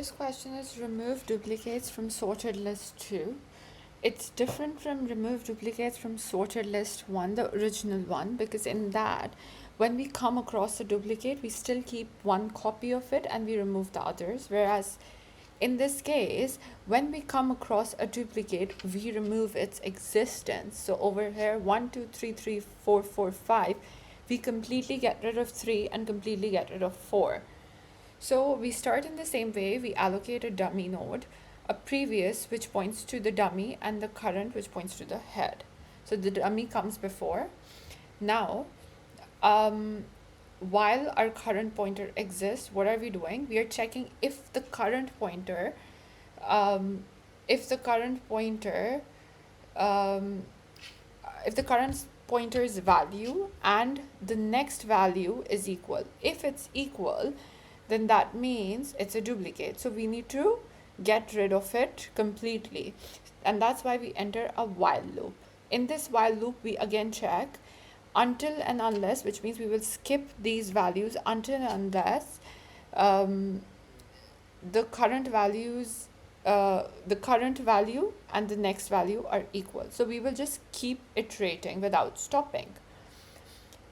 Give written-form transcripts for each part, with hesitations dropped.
This question is remove duplicates from sorted list 2. It's different from remove duplicates from sorted list 1, the original one, because in that, when we come across a duplicate, we still keep one copy of it and we remove the others. Whereas in this case, when we come across a duplicate, we remove its existence. So over here, 1, 2, 3, 3, 4, 4, 5, we completely get rid of 3 and completely get rid of 4. So we start in the same way. We allocate a dummy node, a previous which points to the dummy, and the current which points to the head. So the dummy comes before. Now, while our current pointer exists, what are we doing? We are checking if the current pointer, um, if the current pointer, um, if the current pointer's value and the next value is equal. If it's equal, then that means it's a duplicate. So we need to get rid of it completely. And that's why we enter a while loop. In this while loop, we again check until and unless, which means we will skip these values until and unless the current values the current value and the next value are equal. So we will just keep iterating without stopping.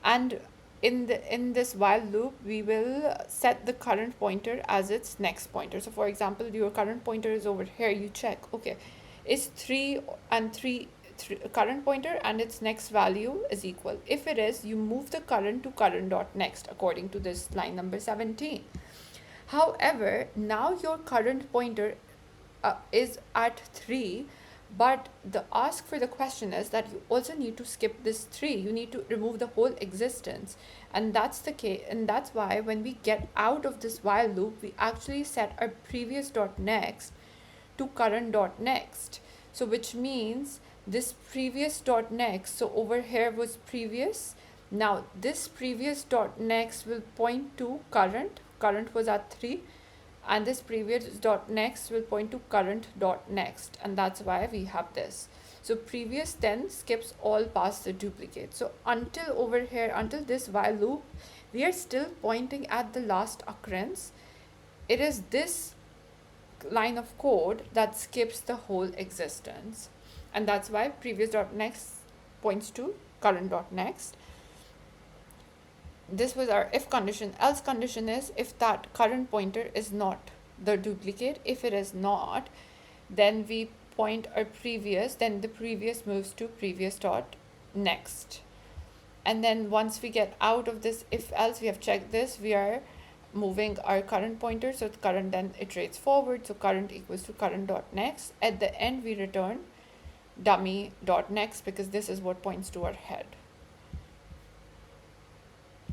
And in this while loop, we will set the current pointer as its next pointer. So for example, your current pointer is over here. You check, okay, is 3 and 3 current pointer and its next value is equal. If it is, you move the current to current dot next according to this line number 17. However, now your current pointer is at 3, but the ask for the question is that you also need to skip this 3. You need to remove the whole existence. And that's the case, and that's why when we get out of this while loop, we actually set our previous dot next to current dot next. So which means this previous dot next, so over here was previous. Now this previous dot next will point to current was at 3, and this previous dot next will point to current dot next, and that's why we have this. So previous then skips all past the duplicate. So until over here, until this while loop, we are still pointing at the last occurrence. It is this line of code that skips the whole existence, and that's why previous dot next points to current dot next. This was our if condition. Else condition is if that current pointer is not the duplicate. If it is not, then we point our previous, then the previous moves to previous dot next. And then once we get out of this if else, we have checked this, we are moving our current pointer, so the current then iterates forward, so current equals to current dot next. At the end, we return dummy dot next because this is what points to our head.